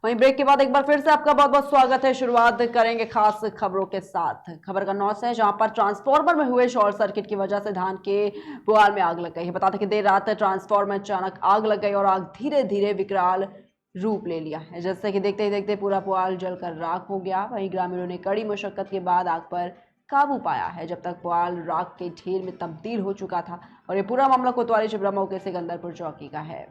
वहीं ब्रेक के बाद एक बार फिर से आपका बहुत बहुत स्वागत है। शुरुआत करेंगे खास खबरों के साथ। खबर का नौस है जहां पर ट्रांसफार्मर में हुए शॉर्ट सर्किट की वजह से धान के पुआल में आग लग गई है। बता दें कि देर रात ट्रांसफार्मर में अचानक आग लग गई और आग धीरे धीरे विकराल रूप ले लिया है, जैसे कि देखते ही देखते पूरा पुआल जलकर राख हो गया। वहीं ग्रामीणों ने कड़ी मशक्कत के बाद आग पर काबू पाया है, जब तक पुआल राख के ढेर में तब्दील हो चुका था। और ये पूरा मामला कोतवाली छिबरा मौके से गंदरपुर चौकी का है।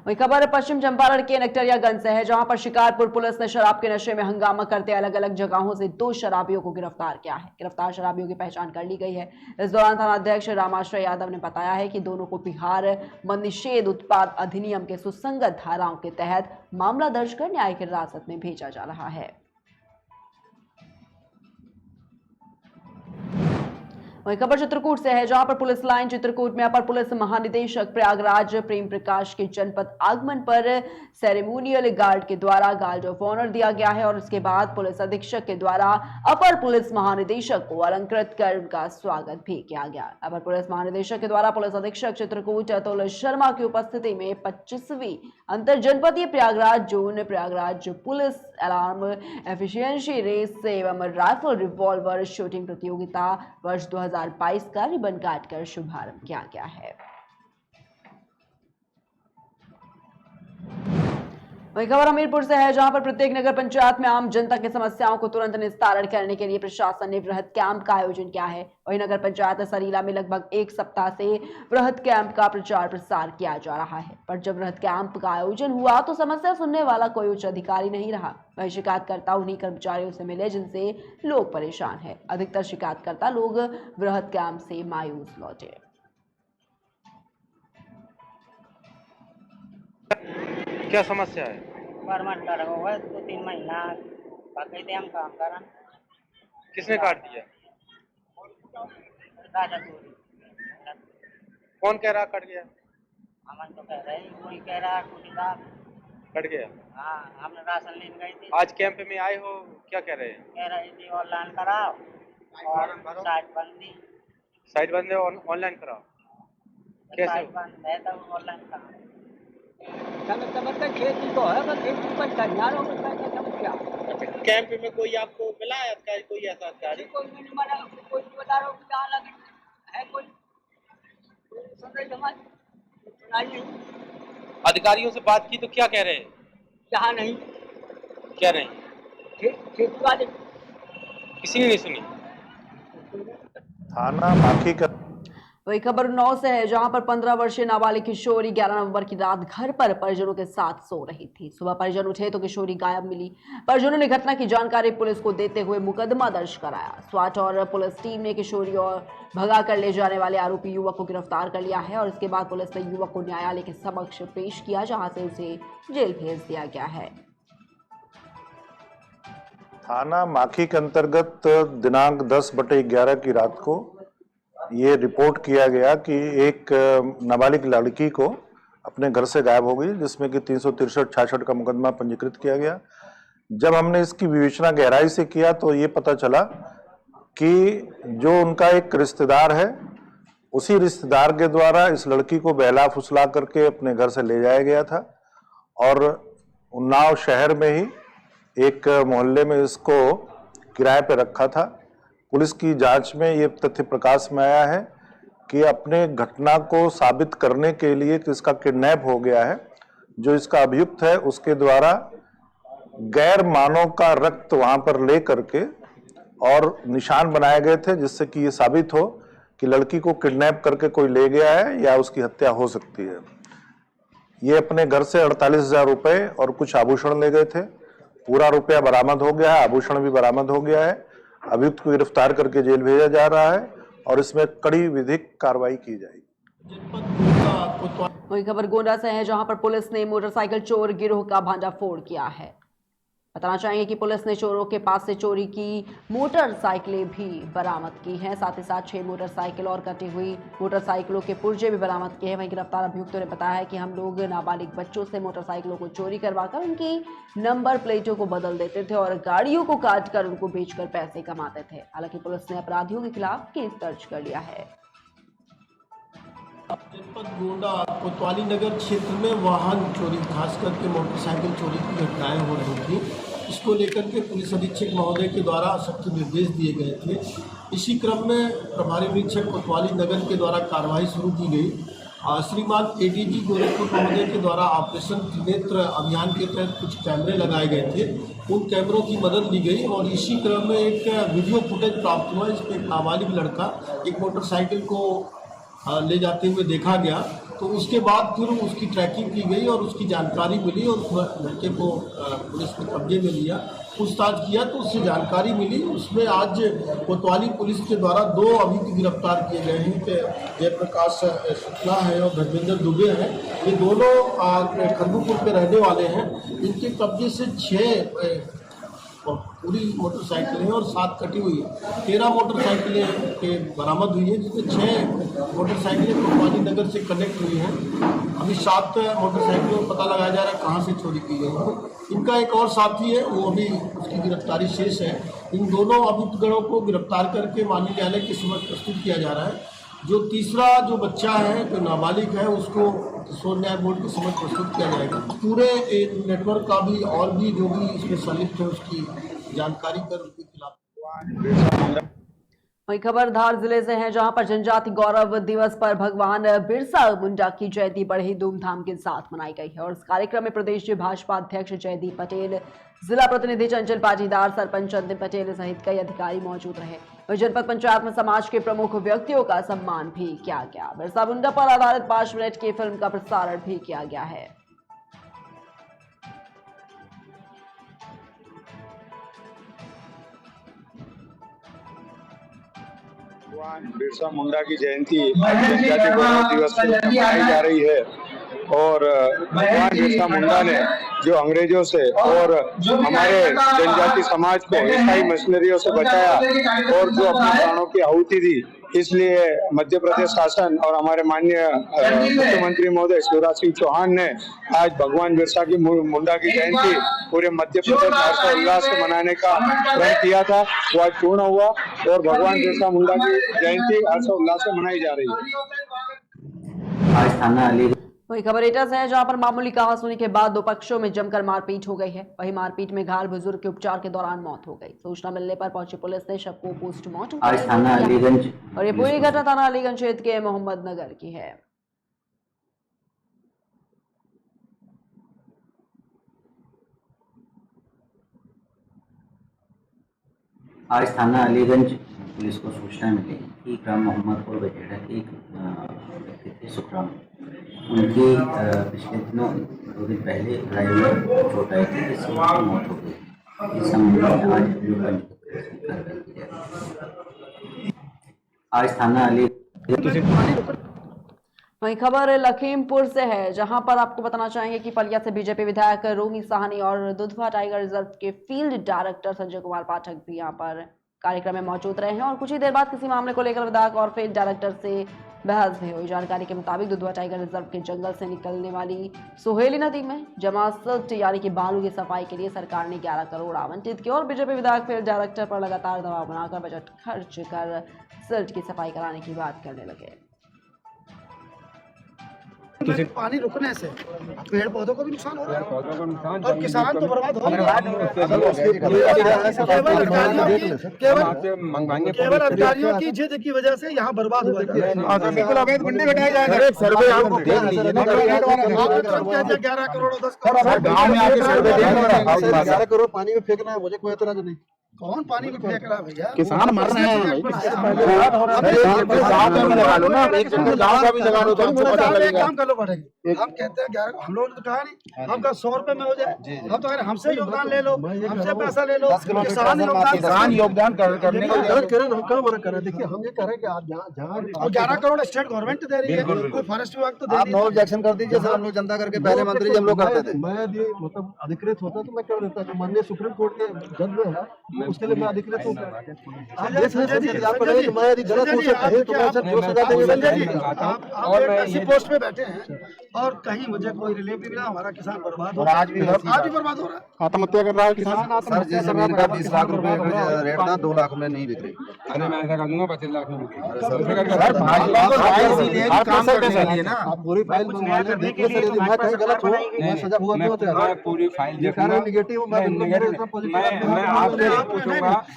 वही खबर पश्चिम चंपारण के नकटरियागंज से है, जहां पर शिकारपुर पुलिस ने शराब के नशे में हंगामा करते अलग अलग जगहों से 2 शराबियों को गिरफ्तार किया है। गिरफ्तार शराबियों की पहचान कर ली गई है। इस दौरान थानाध्यक्ष रामाश्रय यादव ने बताया है कि दोनों को बिहार मद्यनिषेध उत्पाद अधिनियम के सुसंगत धाराओं के तहत मामला दर्ज कर न्यायिक हिरासत में भेजा जा रहा है। वहीं खबर चित्रकूट से है, जहां पर पुलिस लाइन चित्रकूट में अपर पुलिस महानिदेशक प्रयागराज प्रेम प्रकाश के जनपद आगमन पर सेरेमोनियल गार्ड के द्वारा गार्ड ऑफ ऑनर दिया गया है और उसके बाद पुलिस अधीक्षक के द्वारा अपर पुलिस महानिदेशक को अलंकृत कर उनका स्वागत भी किया गया। अपर पुलिस महानिदेशक के द्वारा पुलिस अधीक्षक चित्रकूट अतुल शर्मा की उपस्थिति में 25वीं अंतर जनपदीय Prayagraj zone Prayagraj police alarm efficiency race एवं राइफल रिवॉल्वर शूटिंग प्रतियोगिता वर्ष 2022 का रिबन काटकर शुभारंभ किया गया है। वहीं खबर हमीरपुर से है, जहां पर प्रत्येक नगर पंचायत में आम जनता की समस्याओं को तुरंत निस्तारण करने के लिए प्रशासन ने वृहद कैंप का आयोजन किया है। वहीं नगर पंचायत सरीला में लगभग 1 सप्ताह से वृहद कैंप का प्रचार प्रसार किया जा रहा है, पर जब वृहद कैंप का आयोजन हुआ तो समस्या सुनने वाला कोई उच्च अधिकारी नहीं रहा। वहीं शिकायतकर्ता उन्हीं कर्मचारियों से मिले जिनसे लोग परेशान है। अधिकतर शिकायतकर्ता लोग वृहद कैंप से मायूस लौटे। क्या समस्या है? परमानेंट कर हुआ है 2-3 महीना बाकी थे हम काम करा। किसने काट दिया? राजा चोरी कौन कह रहा कट गया? हमन तो कह रहे हैं, कोई कह रहा कोई का कट गया। हाँ हमने राशन लेने गए थे। आज कैंप में आए हो, क्या कह रहे हैं? कह रहे थे ऑनलाइन कराओ और साइट बंद दी। साइट बंद है, ऑनलाइन कराओ। कैसे? साइट बंद है तो ऑनलाइन कराओ। समझते खेती तो है पर खेती पर कन्या लोग समस्या। अच्छा, कैंप में कोई आपको मिला है अधिकारी, कोई ऐसा अधिकारी? कोई नहीं मना, कोई बता रहा हूँ जहाँ लगे है कोई सुन रही समाज सुनाई नहीं। अधिकारियों से बात की तो क्या कह रहे हैं? जहाँ नहीं क्या नहीं? खेती वाले किसी ने नहीं सुनी। थाना माखी का वही खबर 9 से है, जहां पर 15 वर्षीय नाबालिग किशोरी 11 नवंबर की रात घर पर परिजनों के साथ सो रही थी। सुबह परिजन उठे तो किशोरी गायब मिली। परिजनों ने घटना की जानकारी पुलिस को देते हुए मुकदमा दर्ज कराया। स्वाट और पुलिस टीम ने किशोरी और भगा कर ले जाने वाले आरोपी युवक को गिरफ्तार कर लिया है और इसके बाद पुलिस ने युवक को न्यायालय के समक्ष पेश किया, जहां से उसे जेल भेज दिया गया है। थाना माखी के अंतर्गत दिनांक 10/11 की रात को ये रिपोर्ट किया गया कि एक नाबालिग लड़की को अपने घर से गायब हो गई, जिसमें कि 363-66 का मुकदमा पंजीकृत किया गया। जब हमने इसकी विवेचना गहराई से किया तो ये पता चला कि जो उनका एक रिश्तेदार है, उसी रिश्तेदार के द्वारा इस लड़की को बहला फुसला करके अपने घर से ले जाया गया था और उन्नाव शहर में ही एक मोहल्ले में इसको किराए पर रखा था। पुलिस की जांच में ये तथ्य प्रकाश में आया है कि अपने घटना को साबित करने के लिए कि इसका किडनैप हो गया है, जो इसका अभियुक्त है उसके द्वारा गैर मानव का रक्त वहां पर ले करके और निशान बनाए गए थे, जिससे कि ये साबित हो कि लड़की को किडनैप करके कोई ले गया है या उसकी हत्या हो सकती है। ये अपने घर से 48,000 रुपए और कुछ आभूषण ले गए थे। पूरा रुपया बरामद हो गया है, आभूषण भी बरामद हो गया है। अभियुक्त को गिरफ्तार करके जेल भेजा जा रहा है और इसमें कड़ी विधिक कार्रवाई की जाएगी। वही खबर गोंडा से है, जहां पर पुलिस ने मोटरसाइकिल चोर गिरोह का भांडाफोड़ किया है। बताना चाहेंगे कि पुलिस ने चोरों के पास से चोरी की मोटरसाइकिलें भी बरामद की हैं। साथ ही साथ 6 मोटरसाइकिल और कटी हुई मोटरसाइकिलों के पुर्जे भी बरामद किए हैं। वहीं गिरफ्तार अभियुक्तों ने बताया है कि हम लोग नाबालिग बच्चों से मोटरसाइकिलों को चोरी करवाकर उनकी नंबर प्लेटों को बदल देते थे और गाड़ियों को काट कर उनको बेचकर पैसे कमाते थे। हालांकि पुलिस ने अपराधियों के खिलाफ केस दर्ज कर लिया है। जनपद गोंडा कोतवाली नगर क्षेत्र में वाहन चोरी, खास करके मोटरसाइकिल चोरी की घटनाएं हो रही थी। इसको लेकर के पुलिस अधीक्षक महोदय के द्वारा सख्त निर्देश दिए गए थे। इसी क्रम में प्रभारी निरीक्षक कोतवाली नगर के द्वारा कार्रवाई शुरू की गई। श्रीमान एडीजी गोरखपुर महोदय के द्वारा ऑपरेशन त्रिनेत्र अभियान के तहत कुछ कैमरे लगाए गए थे। उन कैमरों की मदद ली गई और इसी क्रम में एक वीडियो फुटेज प्राप्त हुआ। इसमें एक नाबालिग लड़का एक मोटरसाइकिल को ले जाते हुए देखा गया, तो उसके बाद फिर उसकी ट्रैकिंग की गई और उसकी जानकारी मिली और लड़के को पुलिस ने कब्जे में लिया, पूछताछ किया तो उससे जानकारी मिली। उसमें आज कोतवाली पुलिस के द्वारा 2 अभियुक्त गिरफ्तार किए गए हैं कि जयप्रकाश शुक्ला है और धर्मेंद्र दुबे हैं। ये दोनों खरगुपुर के रहने वाले हैं। इनके कब्जे से 6 पूरी मोटरसाइकिलें और 7 कटी हुई 13 मोटरसाइकिलें के बरामद हुई है, जिसमें 6 मोटरसाइकिलें कोतवाली नगर से कनेक्ट हुई हैं। अभी 7 मोटरसाइकिलों को पता लगाया जा रहा है कहाँ से चोरी की गई है। इनका एक और साथी है, वो अभी उसकी गिरफ्तारी शेष है। इन दोनों अभियुक्त गणों को गिरफ्तार करके माननीय न्यायालय के समक्ष प्रस्तुत किया जा रहा है। जो तीसरा जो बच्चा है, जो नाबालिग है, उसको किशोर न्याय बोर्ड के समक्ष प्रस्तुत किया जाएगा। पूरे नेटवर्क का भी और भी जो भी इसमें संलिप्त है उसकी जानकारी कर उनके खिलाफ। वही खबर धार जिले से है, जहां पर जनजाति गौरव दिवस पर भगवान बिरसा मुंडा की जयंती बड़े ही धूमधाम के साथ मनाई गई है। और इस कार्यक्रम में प्रदेश भाजपा अध्यक्ष जयदीप पटेल, जिला प्रतिनिधि चंचल पाटीदार, सरपंच अंतिम पटेल सहित कई अधिकारी मौजूद रहे। वही जनपद पंचायत में समाज के प्रमुख व्यक्तियों का सम्मान भी किया गया। बिरसा मुंडा पर आधारित 5 मिनट की फिल्म का प्रसारण भी किया गया है। भगवान बिरसा मुंडा की जयंती जनजाति गौरव दिवस पर मनाई जा रही है और भगवान बिरसा मुंडा ने जो अंग्रेजों से और हमारे जनजाति समाज को ईसाई मशीनरियों से बचाया और जो अपने प्राणों की आहुति दी, इसलिए मध्य प्रदेश शासन और हमारे माननीय मुख्यमंत्री महोदय शिवराज सिंह चौहान ने आज भगवान बिरसा की मुंडा की जयंती पूरे मध्य प्रदेश हर्षोल्लास से मनाने का प्रण किया था। वो आज पूर्ण हुआ और भगवान बिरसा मुंडा की जयंती हर्षोल्लास से मनाई जा रही है। वही खबर एटा से है, जहां पर मामूली कहासुनी के बाद 2 पक्षों में जमकर मारपीट हो गई है। वही मारपीट में घायल बुजुर्ग के उपचार के दौरान मौत हो गई। सूचना मिलने पर पहुंची पुलिस ने शव को पोस्टमार्टम और ये पूरी घटना थाना अलीगंज क्षेत्र के मोहम्मद नगर की है। आज थाना अलीगंज पुलिस को सूचना मिली कि ग्राम मोहम्मदपुर बजेड़ा के एक व्यक्ति थे सुखराम, उनकी पिछले दिनों 2 दिन पहले लड़ाई में चोट आई थी, जिससे उनकी मौत हो गई। इस संबंध में आज कार्रवाई की जा रही है। आज थाना अलीगंज। वहीं खबर लखीमपुर से है, जहां पर आपको बताना चाहेंगे कि पलिया से बीजेपी विधायक रोमी साहनी और दुधवा टाइगर रिजर्व के फील्ड डायरेक्टर संजय कुमार पाठक भी यहां पर कार्यक्रम में मौजूद रहे हैं। और कुछ ही देर बाद किसी मामले को लेकर विधायक और फील्ड डायरेक्टर से बहस भी हुई। जानकारी के मुताबिक दुधवा टाइगर रिजर्व के जंगल से निकलने वाली सोहेली नदी में जमा सिल्ट यानी कि बालू की सफाई के लिए सरकार ने 11 करोड़ आवंटित किया और बीजेपी विधायक फील्ड डायरेक्टर पर लगातार दबाव बनाकर बजट खर्च कर सिल्ट की सफाई कराने की बात करने लगे। पानी रुकने से पेड़ पौधों को भी नुकसान हो रहा है और किसान तो बर्बाद हो रहा है। केवल अधिकारियों की जिद की वजह से यहाँ बर्बाद हुआ है। 11 करोड़ 10 करोड़ पानी में फेंकना है, मुझे कोई एतराज नहीं। कौन पानी में फेंक रहा है भैया? किसान मर रहे हैं। काम कर लो बढ़ेगी। हम कहते हैं 11, हम लोगों ने तो कहा नहीं, हम कहा 100 रुपए में हो जाए। हम तो हमसे योगदान ले लो, हमसे पैसा ले लो। किसान योगदान करने का देखिए, हम ये कह रहे हैं कि आप जहाँ 11 करोड़ स्टेट गवर्नमेंट दे रही है, कोई फॉरेस्ट विभाग तो आप नो ऑब्जेक्शन कर दीजिए सर। हम लोग जनता करके पहले मंत्री जी हम लोग करते थे। मैं यदि मतलब अधिकृत होता तो मैं कर देता। माननीय सुप्रीम कोर्ट के जज में है, उसके लिए मैं अधिकृत हूँ। आप देख सकते हैं आप करें कि मैं यदि गलत हो सकता है तो मैं सर जो सजा देंगे। आप ऐसी पोस्ट पे बैठे हैं और कहीं मुझे कोई रिलीफ नहीं मिला, हमारा किसान बर्बाद हो रहा है, आज भी बर्बाद हो रहा है, आत्महत्या कर रहा है किसान। सर जैसे जमीन का 20 लाख रुपए रेट था 2 लाख में नहीं बिक रही। अरे मैं ऐसा कर दूंगा 25 लाख में आप पूरी फाइल मंगवा लें, देखिए सर यदि मैं कहीं गलत हूँ मैं सजा भुगतना पूरी फाइल निगेटिव हूँ,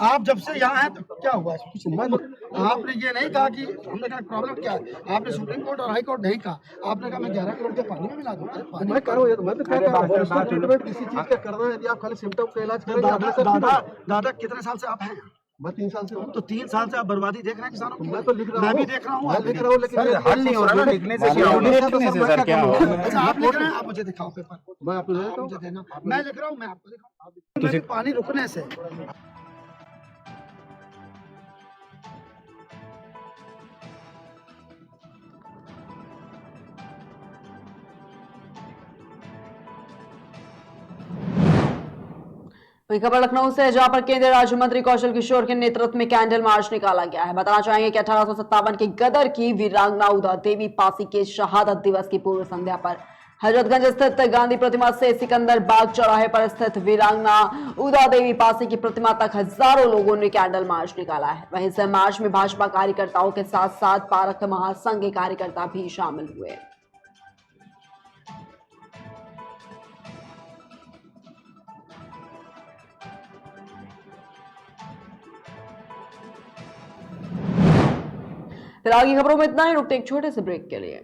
आप जब से यहाँ हैं तो क्या हुआ? कुछ नहीं, आपने ये नहीं कहा कि हमने कहा प्रॉब्लम क्या है, आपने सुप्रीम कोर्ट और हाई कोर्ट नहीं कहा, आपने कहा मैं 11 करोड़ के पानी में मिला दूँ। मैं करूँ मैं तो क्या करूँ, ट्रीटमेंट किसी चीज का करना है, यदि आप खाली सिम्टम का इलाज करें। दादा कितने साल से आप हैं? मैं 3 साल से हूँ। तो 3 साल से आप बर्बादी देख रहे हैं किसानों की? मैं तो लिख रहा हूँ, मैं भी देख रहा हूँ, लिख रहा हूँ, लेकिन हल नहीं हो रहा ना लिखने से। सर क्या हो? अच्छा आप लिख रहे हैं, आप मुझे दिखाओ पेपर, मैं आपको मुझे देना, मैं लिख रहा हूँ, मैं आपको दिखाऊँ। पानी रुकने से वही खबर लखनऊ से, जहां पर केंद्रीय राज्य मंत्री कौशल किशोर के नेतृत्व में कैंडल मार्च निकाला गया है। बताना चाहेंगे कि 1857 के गदर की वीरांगना उदा देवी पासी के शहादत दिवस की पूर्व संध्या पर हजरतगंज स्थित गांधी प्रतिमा से सिकंदर बाग चौराहे पर स्थित वीरांगना उदा देवी पासी की प्रतिमा तक हजारों लोगों ने कैंडल मार्च निकाला है। वहीं इस मार्च में भाजपा कार्यकर्ताओं के साथ साथ पारख महासंघ के कार्यकर्ता भी शामिल हुए। फिलहाल की खबरों में इतना ही, रुकते एक छोटे से ब्रेक के लिए।